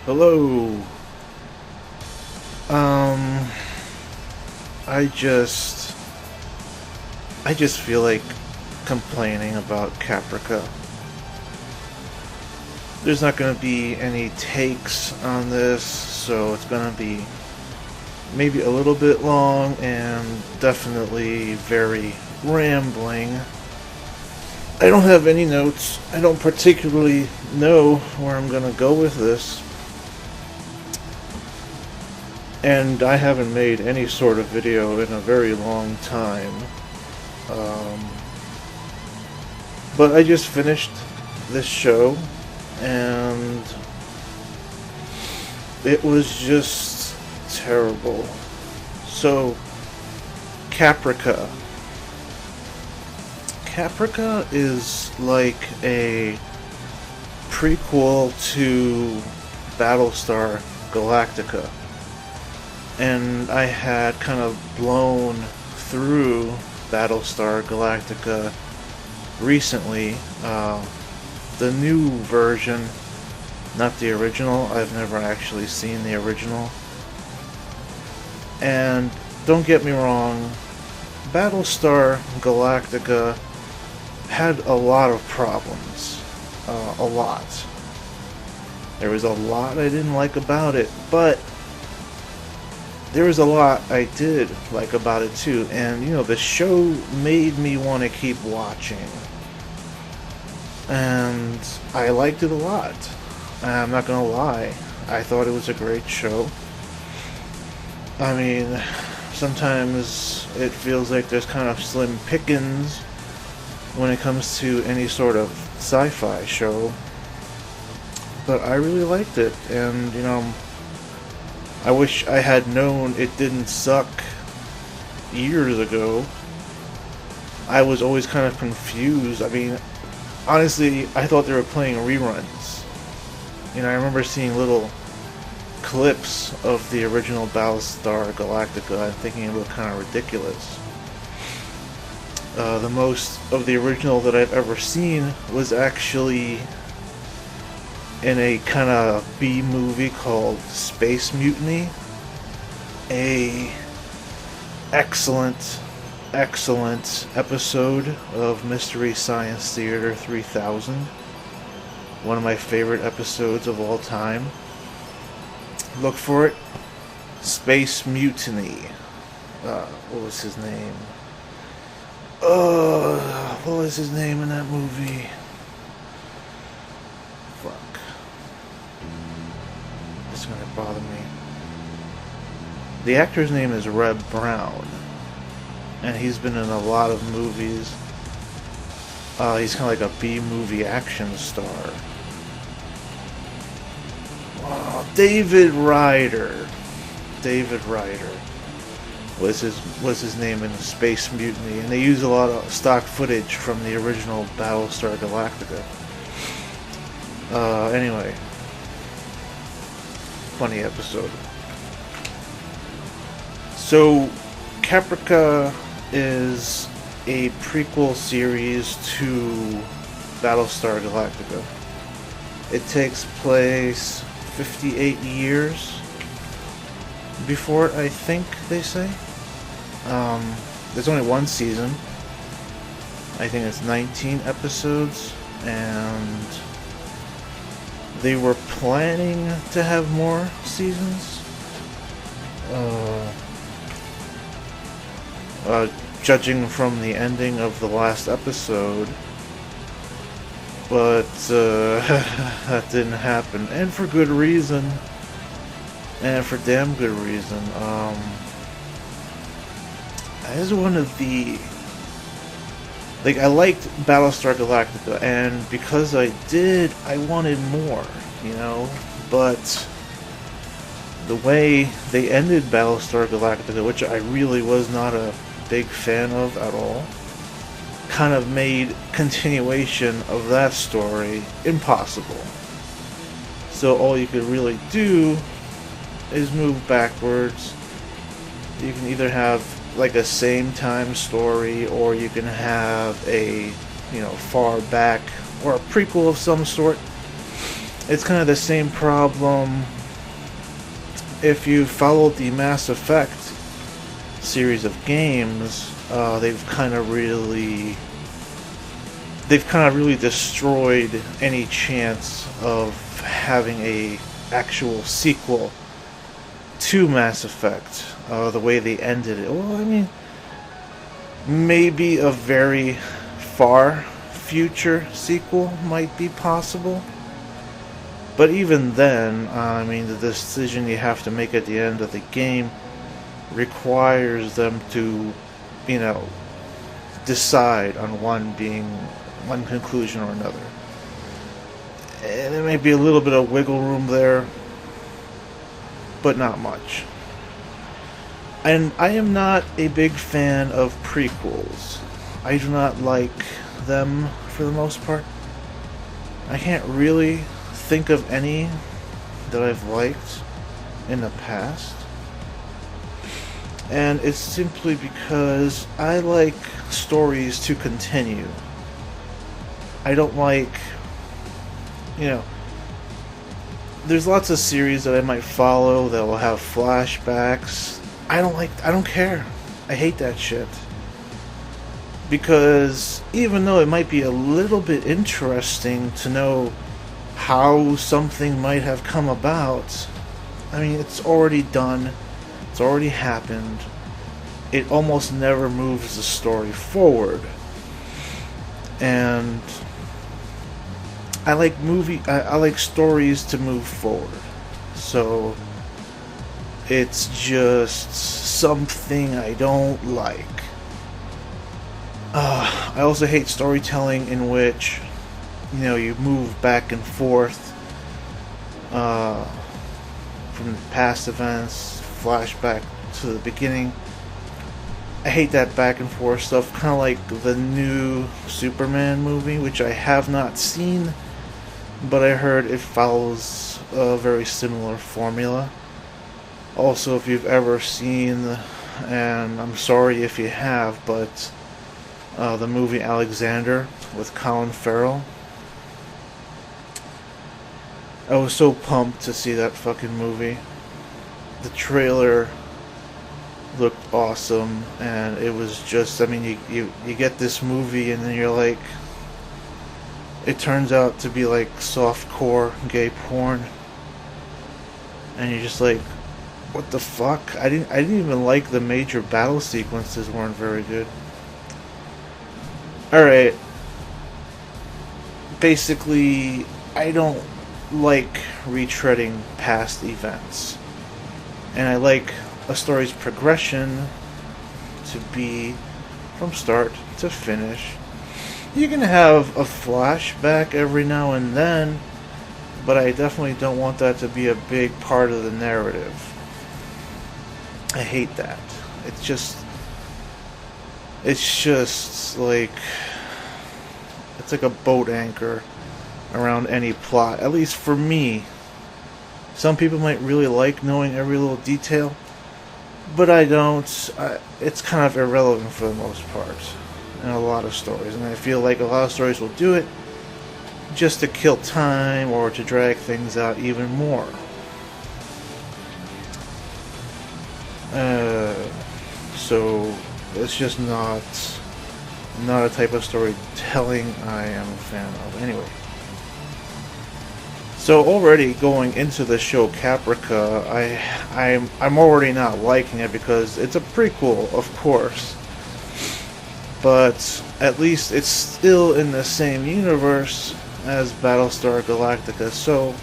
Hello. Um, I just, I just feel like complaining about Caprica. There's not going to be any takes on this, so it's going to be maybe a little bit long and definitely very rambling. I don't have any notes. I don't particularly know where I'm going to go with this. And I haven't made any sort of video in a very long time. But I just finished this show, and it was just terrible. So, Caprica. Caprica is like a prequel to Battlestar Galactica. And I had kind of blown through Battlestar Galactica recently. The new version, not the original. I've never actually seen the original. And don't get me wrong, Battlestar Galactica had a lot of problems. A lot. There was a lot I didn't like about it, but there was a lot I did like about it too, and the show made me want to keep watching. And I liked it a lot. I'm not gonna lie, I thought it was a great show. I mean, sometimes it feels like there's kind of slim pickings when it comes to any sort of sci-fi show. But I really liked it, and I wish I had known it didn't suck years ago. I was always kind of confused. I mean, honestly, I thought they were playing reruns. I remember seeing little clips of the original Battlestar Galactica and thinking it looked kind of ridiculous. The most of the original that I've ever seen was actually in a kind of B movie called Space Mutiny. A excellent episode of Mystery Science Theater 3000. One of my favorite episodes of all time. Look for it. Space Mutiny. What was his name? What was his name in that movie? Fuck. It's gonna bother me. The actor's name is Reb Brown, and he's been in a lot of movies. He's kind of like a B-movie action star. David Ryder. David Ryder was his name in Space Mutiny, and they use a lot of stock footage from the original Battlestar Galactica. Anyway, funny episode. So, Caprica is a prequel series to Battlestar Galactica. It takes place 58 years before it, I think they say. There's only one season. I think it's 19 episodes, and they were planning to have more seasons. Judging from the ending of the last episode, but that didn't happen, and for good reason, and for damn good reason. As one of the, I liked Battlestar Galactica, and because I did, I wanted more, but the way they ended Battlestar Galactica, which I really was not a big fan of at all, kind of made continuation of that story impossible. So all you could really do is move backwards. You can either have like a same time story, or you can have a far back or a prequel of some sort. It's kind of the same problem if you followed the Mass Effect series of games, they've kind of really destroyed any chance of having a actual sequel to Mass Effect. The way they ended it. Well, I mean, maybe a very far future sequel might be possible. But even then, I mean, the decision you have to make at the end of the game requires them to, decide on one conclusion or another. And there may be a little bit of wiggle room there, but not much. And I am not a big fan of prequels. I do not like them for the most part. I can't really think of any that I've liked in the past. And it's simply because I like stories to continue. I don't like, there's lots of series that I might follow that will have flashbacks. I don't care. I hate that shit. Because even though it might be a little bit interesting to know how something might have come about, I mean, it's already done. It's already happened. It almost never moves the story forward. And I like stories to move forward. So it's just something I don't like. I also hate storytelling in which, you move back and forth from past events, flashback to the beginning. I hate that back and forth stuff, kind of like the new Superman movie, which I have not seen, but I heard it follows a very similar formula. Also, if you've ever seen, and I'm sorry if you have, but the movie Alexander with Colin Farrell, I was so pumped to see that fucking movie. The trailer looked awesome, and it was just, I mean, you get this movie and then you're like, it turns out to be like softcore gay porn, and you're just like, what the fuck? I didn't even like the major battle sequences, weren't very good. Alright. Basically, I don't like retreading past events. And I like a story's progression to be from start to finish. You can have a flashback every now and then, but I definitely don't want that to be a big part of the narrative. I hate that. It's just like, it's like a boat anchor around any plot, at least for me. Some people might really like knowing every little detail, but I don't. It's kind of irrelevant for the most part in a lot of stories, and I feel like a lot of stories will do it just to kill time or to drag things out even more. So it's just not a type of storytelling I am a fan of. Anyway, so already going into the show Caprica, I'm already not liking it because it's a prequel, of course, but at least it's still in the same universe as Battlestar Galactica, so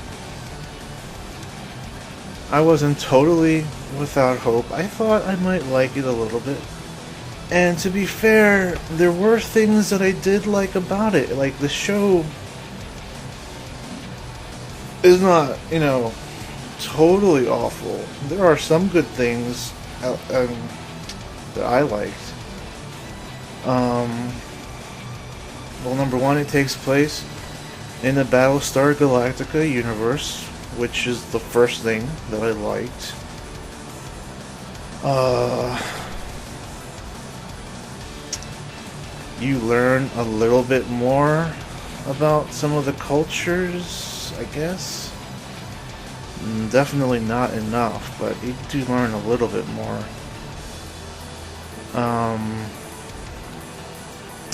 I wasn't totally without hope. I thought I might like it a little bit. And to be fair, there were things that I did like about it. Like, the show is not, totally awful. There are some good things that I liked. Well, number one, it takes place in the Battlestar Galactica universe, which is the first thing that I liked. You learn a little bit more about some of the cultures, I guess. Definitely not enough, but you do learn a little bit more.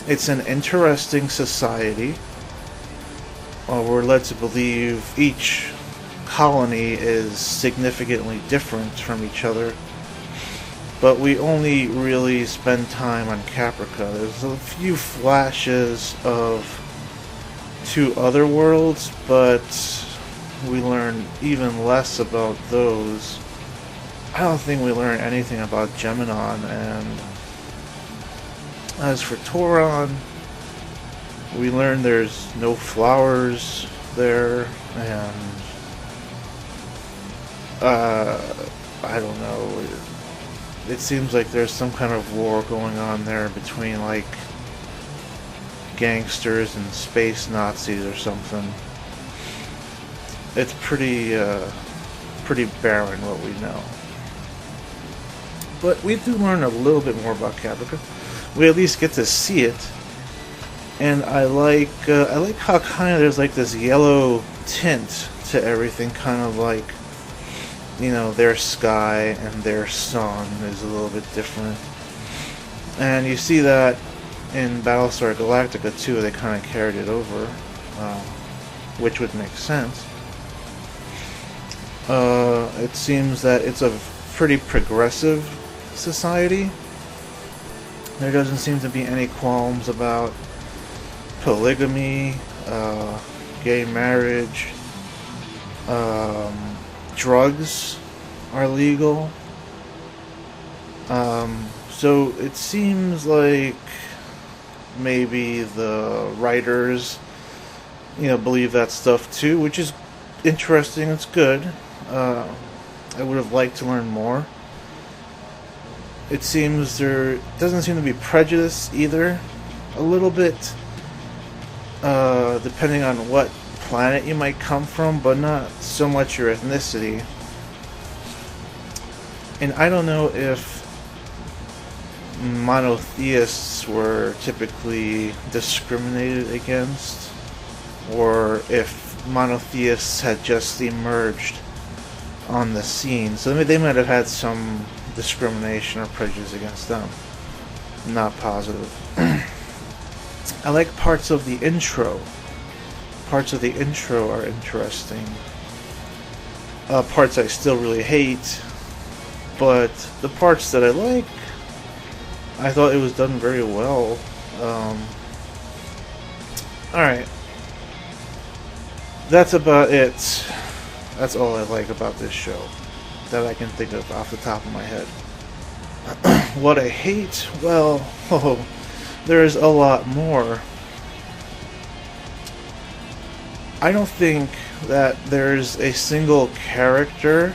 It's an interesting society. We're led to believe each colony is significantly different from each other, but we only really spend time on Caprica. There's a few flashes of 2 other worlds, but we learn even less about those. I don't think we learn anything about Geminon, and as for Toron, we learn there's no flowers there, and I don't know. It seems like there's some kind of war going on there between, like, gangsters and space Nazis or something. It's pretty barren what we know. But we do learn a little bit more about Caprica. We at least get to see it. And I like how kind of there's like this yellow tint to everything, kind of like, you know, their sky and their sun is a little bit different. And you see that in Battlestar Galactica too. They kind of carried it over, which would make sense. It seems that it's a pretty progressive society. There doesn't seem to be any qualms about polygamy, gay marriage, drugs are legal. So it seems like maybe the writers, you know, believe that stuff too, which is interesting. It's good. I would have liked to learn more. It seems there doesn't seem to be prejudice either. A little bit, depending on what planet you might come from, but not so much your ethnicity. And I don't know if monotheists were typically discriminated against, or if monotheists had just emerged on the scene. So they might have had some discrimination or prejudice against them. Not positive. I like parts of the intro. Parts of the intro are interesting. Parts I still really hate, but the parts that I like, I thought it was done very well. Alright. That's about it. That's all I like about this show that I can think of off the top of my head. What I hate? Well, there's a lot more. I don't think that there's a single character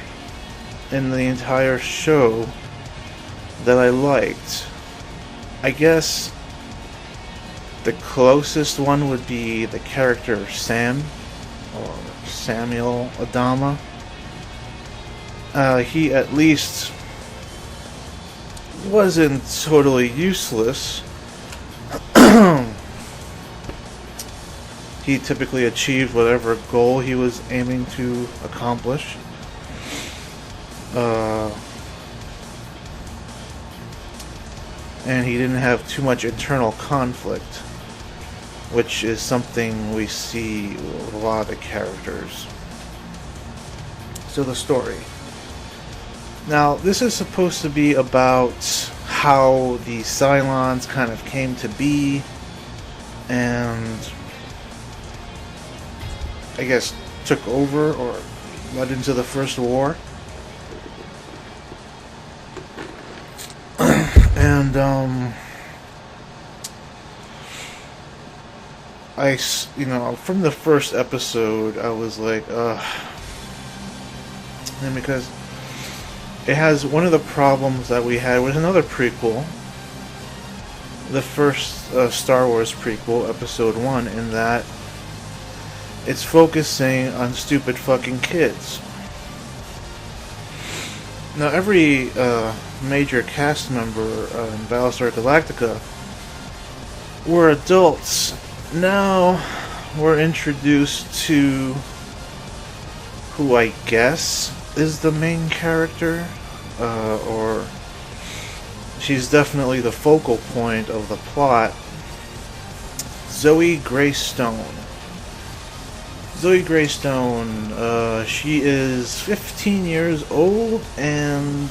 in the entire show that I liked. I guess the closest one would be the character Sam, or Samuel Adama. He at least wasn't totally useless. He typically achieved whatever goal he was aiming to accomplish. And he didn't have too much internal conflict, which is something we see with a lot of the characters. So the story. Now, this is supposed to be about how the Cylons kind of came to be, and I guess took over or led into the First War. And from the first episode, I was like, and because it has one of the problems that we had with another prequel, the first Star Wars prequel, Episode 1, in that it's focusing on stupid fucking kids. Now, every major cast member in Battlestar Galactica were adults. Now we're introduced to who I guess is the main character, or she's definitely the focal point of the plot. Zoe Greystone. Zoe Greystone, she is 15 years old, and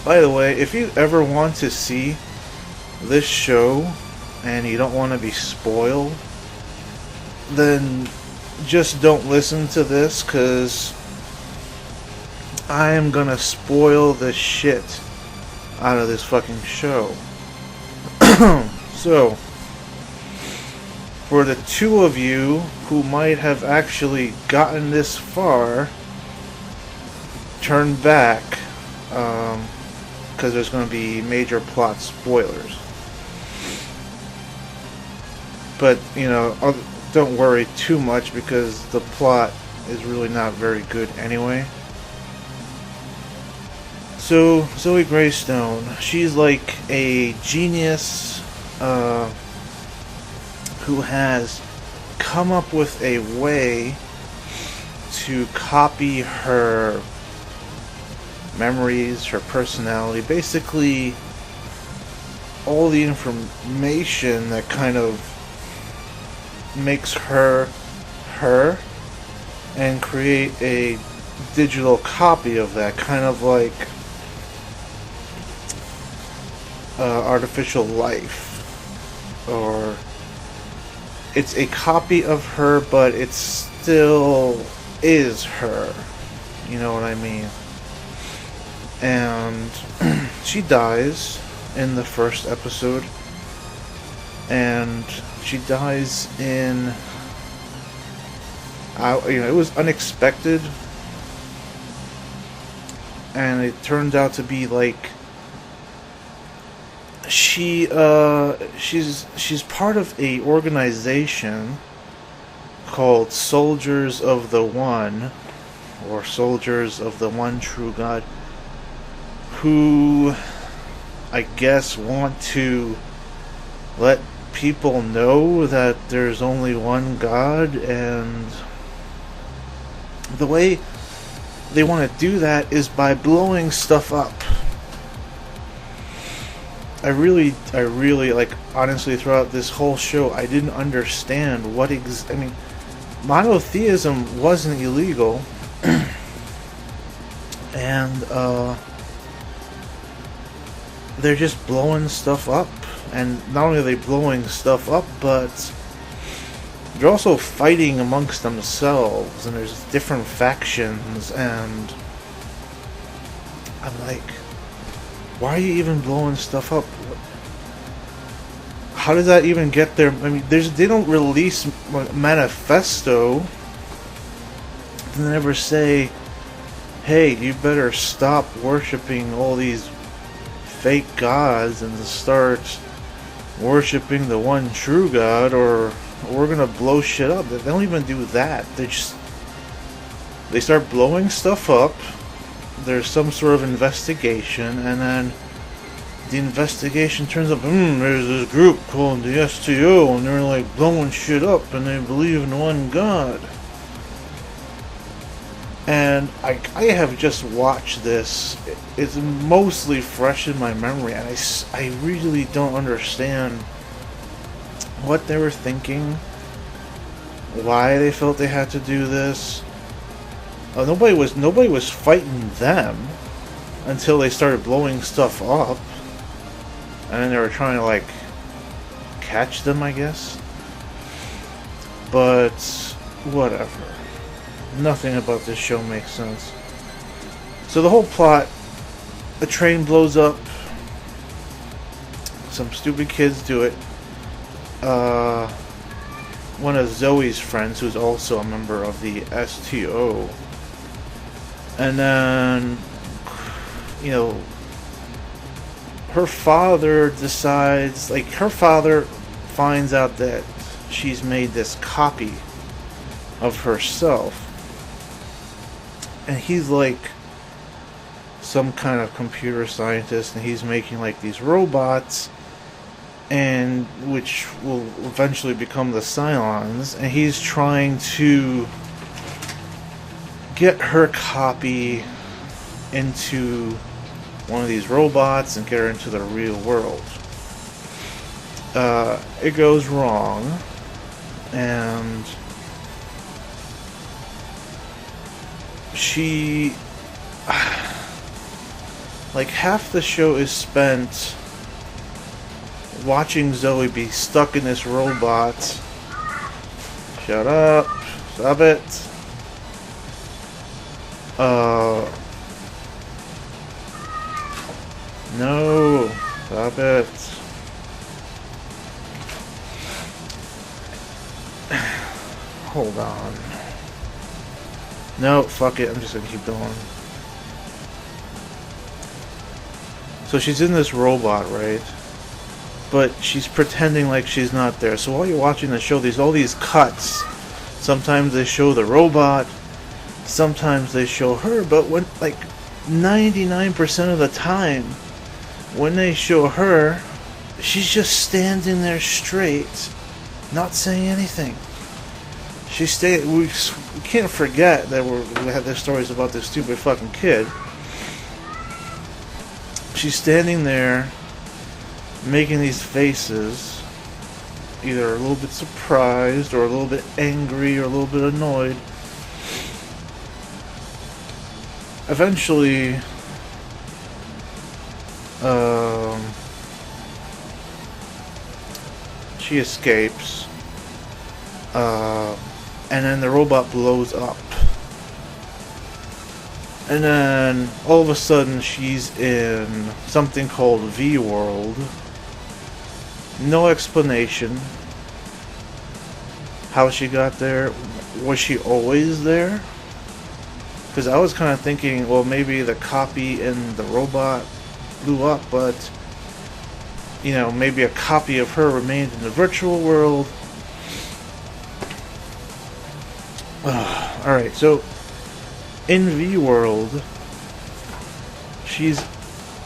by the way, if you ever want to see this show and you don't want to be spoiled, then just don't listen to this, because I am gonna spoil the shit out of this fucking show. So, for the two of you who might have actually gotten this far, turn back, because there's going to be major plot spoilers. But, you know, don't worry too much, because the plot is really not very good anyway. So, Zoe Greystone, she's like a genius who has come up with a way to copy her memories, her personality, basically all the information that kind of makes her, and create a digital copy of that, kind of like artificial life, or it's a copy of her, but it still is her, you know what I mean? And she dies in the first episode, and she dies in, it was unexpected, and it turned out to be like she's part of a organization called Soldiers of the One, or Soldiers of the One True God, who I guess want to let people know that there's only one God, and the way they want to do that is by blowing stuff up. I really, like, honestly, throughout this whole show, I didn't understand monotheism wasn't illegal, and, they're just blowing stuff up, and not only are they blowing stuff up, but they're also fighting amongst themselves, and there's different factions, and I'm like, why are you even blowing stuff up? How does that even get there? I mean, they don't release manifesto. They never say, hey, you better stop worshipping all these fake gods and start worshipping the one true God, or we're gonna blow shit up. They don't even do that. They start blowing stuff up. There's some sort of investigation, and then the investigation turns up, there's this group called the STO, and they're like blowing shit up, and they believe in one God. And I have just watched this. It's mostly fresh in my memory, and I really don't understand what they were thinking, why they felt they had to do this. Nobody was fighting them until they started blowing stuff up, and then they were trying to like catch them, I guess. But whatever. Nothing about this show makes sense. So the whole plot: a train blows up. Some stupid kids do it. One of Zoe's friends, who's also a member of the STO. And then, you know, her father decides, like, her father finds out that she's made this copy of herself. And he's like some kind of computer scientist, and he's making like these robots and which will eventually become the Cylons, and he's trying to get her copy into one of these robots and get her into the real world. It goes wrong, and she, like, half the show is spent watching Zoe be stuck in this robot. Shut up. Stop it. No. Stop it. Hold on. No, fuck it. I'm just gonna keep going. So she's in this robot, right? But she's pretending like she's not there. So while you're watching the show, there's all these cuts. Sometimes they show the robot, sometimes they show her, but when, like, 99% of the time, when they show her, she's just standing there straight, not saying anything. We can't forget that we had these stories about this stupid fucking kid. She's standing there, making these faces, either a little bit surprised, or a little bit angry, or a little bit annoyed. Eventually, she escapes, and then the robot blows up. And then, all of a sudden, she's in something called V-World. No explanation how she got there. Was she always there? Because I was kind of thinking, well, maybe the copy in the robot blew up, but, you know, maybe a copy of her remained in the virtual world. Alright, so in V-World,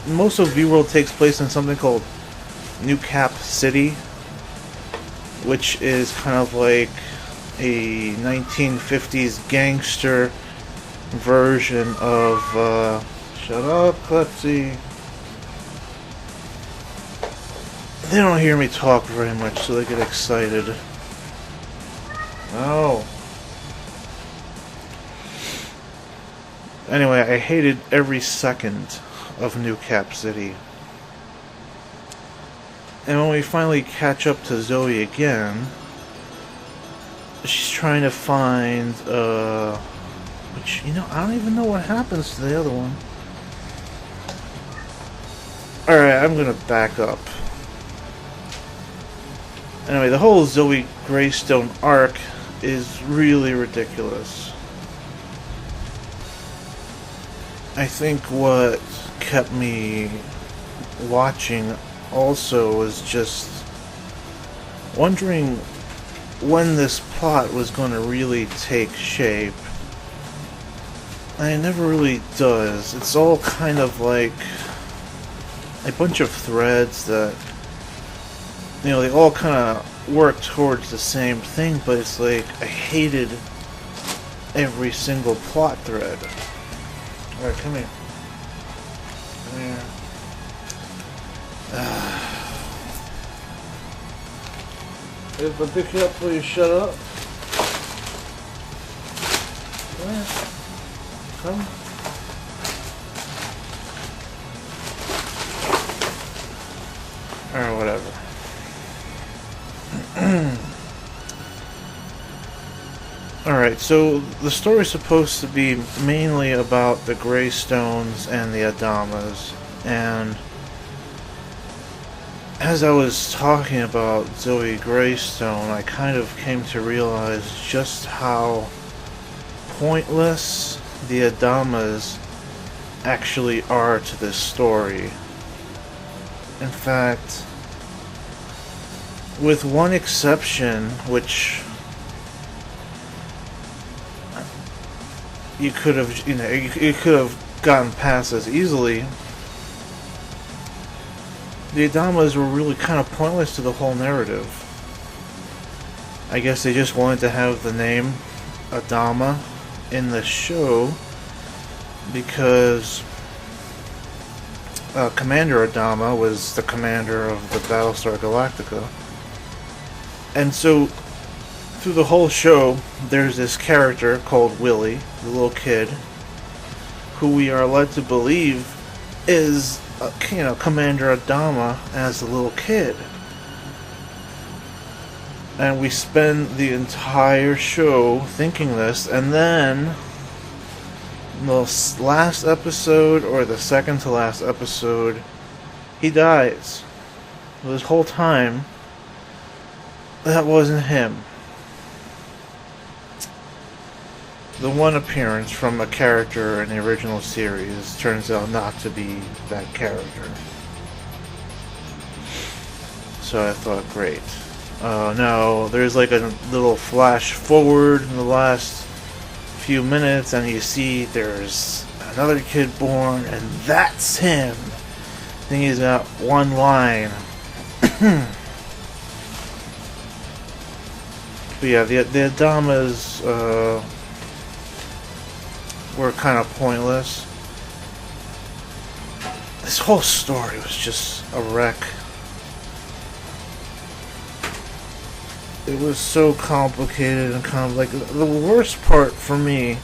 most of V-World takes place in something called New Cap City, which is kind of like a 1950s gangster version of, shut up, Klutzy. They don't hear me talk very much, so they get excited. Oh. Anyway, I hated every second of New Cap City. And when we finally catch up to Zoe again, she's trying to find, which, you know, I don't even know what happens to the other one. Alright, I'm gonna back up. Anyway, the whole Zoe Greystone arc is really ridiculous. I think what kept me watching also was just wondering when this plot was going to really take shape. And it never really does. It's all kind of like a bunch of threads that, you know, they all kind of work towards the same thing, but it's like I hated every single plot thread. Alright, come here. Come here. If I pick you up, will you shut up? Come here. Come. Or whatever. Alright, so the story's supposed to be mainly about the Greystones and the Adamas, and as I was talking about Zoe Greystone, I kind of came to realize just how pointless the Adamas actually are to this story. In fact, with one exception, which you could have, you could have gotten past as easily, the Adamas were really kind of pointless to the whole narrative. I guess they just wanted to have the name Adama in the show because Commander Adama was the commander of the battlestar Galactica. And so, through the whole show, there's this character called Willie, the little kid, who we are led to believe is, Commander Adama as a little kid. And we spend the entire show thinking this, and then the last episode, or the second to last episode, he dies. This whole time, that wasn't him. The one appearance from a character in the original series turns out not to be that character. So I thought, great. No, there's like a little flash forward in the last few minutes, and you see there's another kid born, and that's him. Then he's got one line. But yeah, the Adamas were kind of pointless. This whole story was just a wreck. It was so complicated and like the worst part for me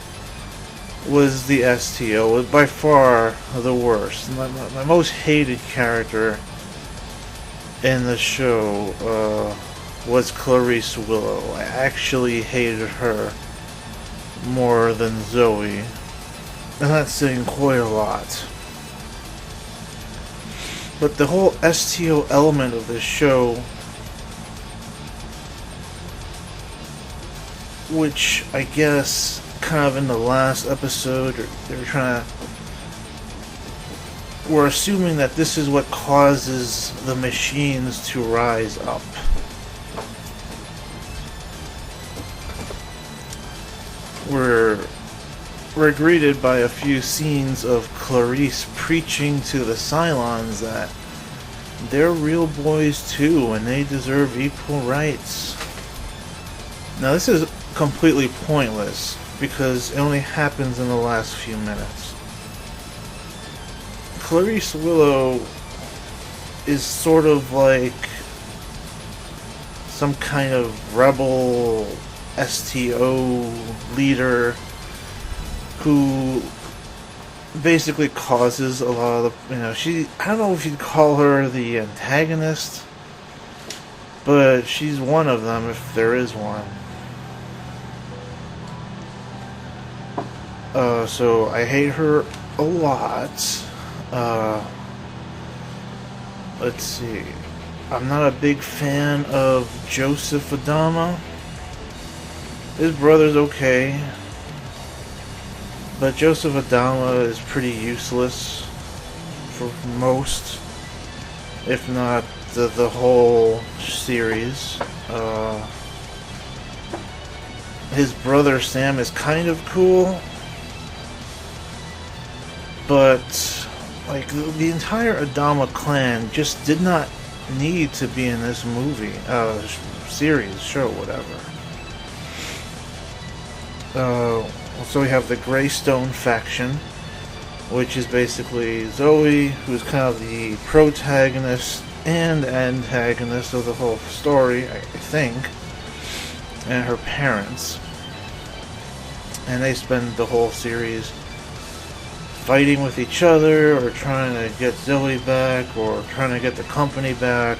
was the STO. It was by far the worst. My most hated character in the show was Clarice Willow. I actually hated her more than Zoe, and that's saying quite a lot. But the whole STO element of this show, which I guess kind of in the last episode we're assuming that this is what causes the machines to rise up. We're greeted by a few scenes of Clarice preaching to the Cylons that they're real boys too and they deserve equal rights. Now this is completely pointless because it only happens in the last few minutes. Clarice Willow is sort of like some kind of rebel STO leader who basically causes a lot of the, I don't know if you'd call her the antagonist, but she's one of them if there is one. So I hate her a lot. Let's see. I'm not a big fan of Joseph Adama. His brother's okay, but Joseph Adama is pretty useless for most, if not the whole series. His brother Sam is kind of cool, but like the entire Adama clan just did not need to be in this movie, series, show, whatever. So we have the Greystone faction, which is basically Zoe, who's kind of the protagonist and antagonist of the whole story, I think, and her parents. And they spend the whole series fighting with each other, or trying to get Zoe back, or trying to get the company back.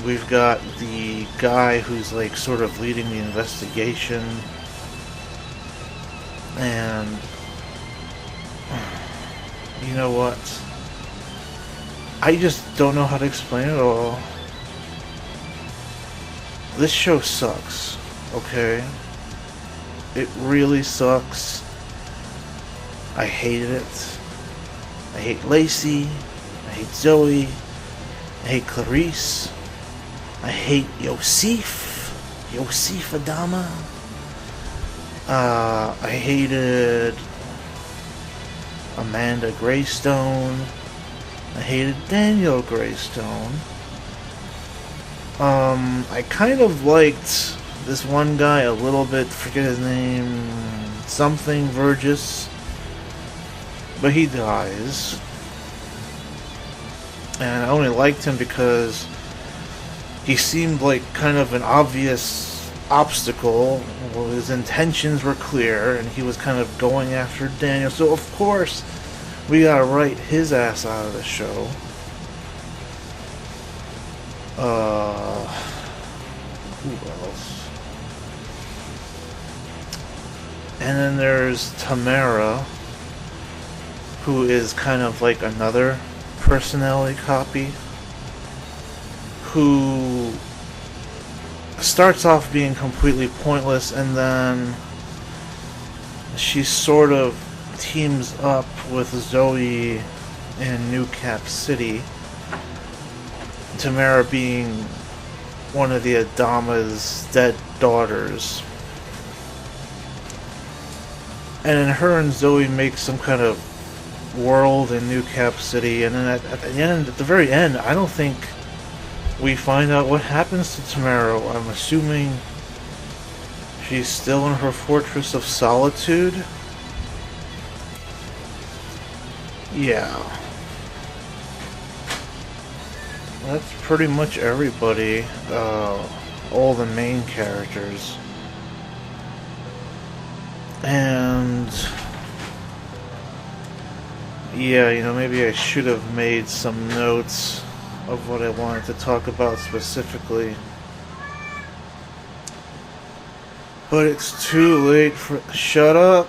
We've got the guy who's like sort of leading the investigation, and you know what? I just don't know how to explain it all. This show sucks, okay? It really sucks. I hated it. I hate Lacey. I hate Zoe. I hate Clarice. I hate Yosef Adama. I hated Amanda Greystone. I hated Daniel Greystone. I kind of liked this one guy a little bit, forget his name, something Vergis, but he dies. And I only liked him because he seemed like kind of an obvious obstacle. Well, his intentions were clear, and he was kind of going after Daniel, so of course we gotta write his ass out of the show. Who else? And then there's Tamara, who is kind of like another personality copy, who starts off being completely pointless, and then she sort of teams up with Zoe in New Cap City. Tamara being one of the Adama's dead daughters. And then her and Zoe make some kind of world in New Cap City, and then at the very end, I don't think we find out what happens to Tamara. I'm assuming she's still in her fortress of solitude. Yeah. That's pretty much everybody. All the main characters. And yeah, you know, maybe I should have made some notes of what I wanted to talk about specifically. But it's too late for... Shut up!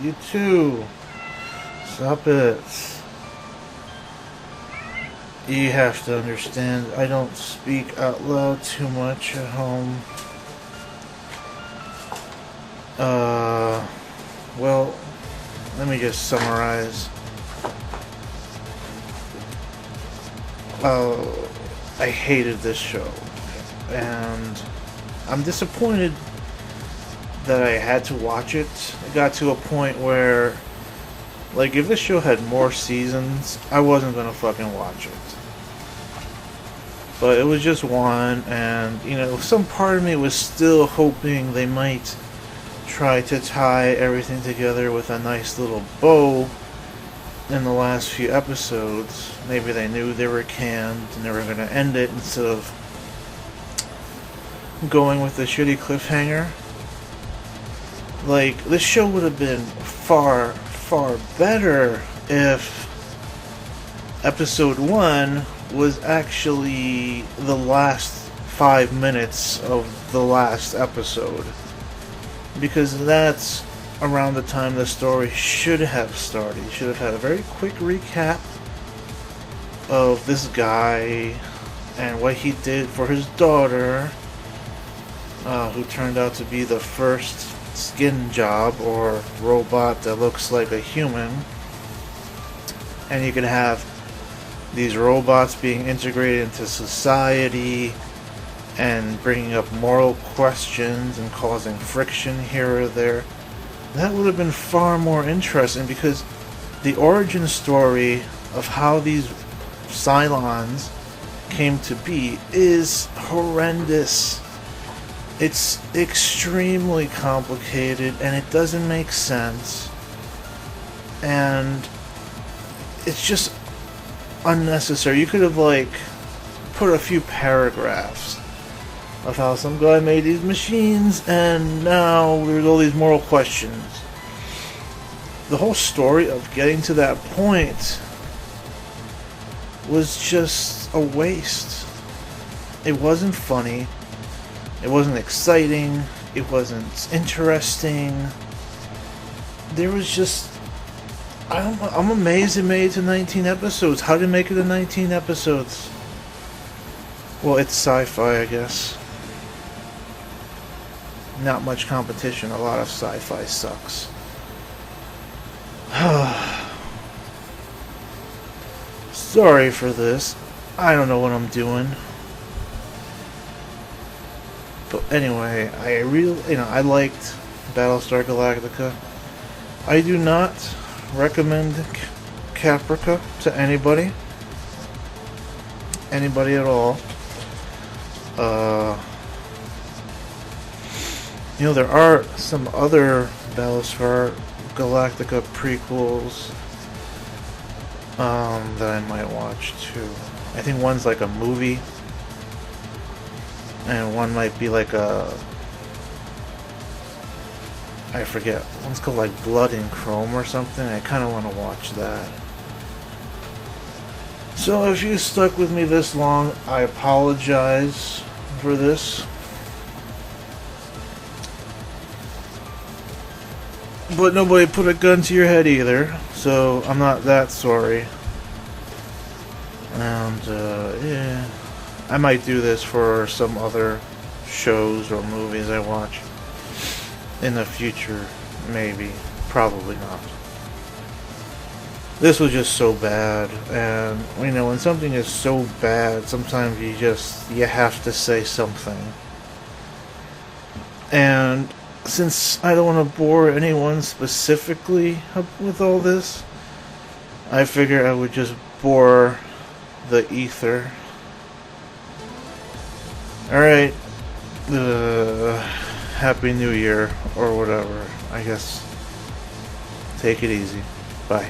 You too! Stop it. You have to understand, I don't speak out loud too much at home. Well, let me just summarize. I hated this show, and I'm disappointed that I had to watch it. It got to a point where, like, if this show had more seasons, I wasn't gonna fucking watch it. But it was just one, and, you know, some part of me was still hoping they might try to tie everything together with a nice little bow in the last few episodes. Maybe they knew they were canned and they were going to end it instead of going with the shitty cliffhanger. Like, this show would have been far, far better if episode 1 was actually the last 5 minutes of the last episode. Because that's around the time the story should have started. You should have had a very quick recap of this guy and what he did for his daughter, who turned out to be the first skin job or robot that looks like a human. And you could have these robots being integrated into society and bringing up moral questions and causing friction here or there. That would have been far more interesting, because the origin story of how these Cylons came to be is horrendous. It's extremely complicated and it doesn't make sense. And it's just unnecessary. You could have, like, put a few paragraphs of how some guy made these machines and now there's all these moral questions. The whole story of getting to that point was just a waste. It wasn't funny. It wasn't exciting. It wasn't interesting. There was just... I'm amazed it made it to 19 episodes. How did it make it to 19 episodes? Well, it's sci-fi, I guess. Not much competition. A lot of sci-fi sucks. Sorry for this. I don't know what I'm doing. But anyway, I liked Battlestar Galactica. I do not recommend Caprica to anybody. Anybody at all. You know, there are some other Battlestar Galactica prequels that I might watch too. I think one's like a movie, and one might be like I forget. One's called like Blood in Chrome or something. I kind of want to watch that. So if you stuck with me this long, I apologize for this. But nobody put a gun to your head either, so I'm not that sorry. And, yeah. I might do this for some other shows or movies I watch in the future, maybe. Probably not. This was just so bad, and, you know, when something is so bad, sometimes you have to say something. And since I don't want to bore anyone specifically with all this, I figure I would just bore the ether. Alright, Happy New Year, or whatever. I guess, take it easy. Bye.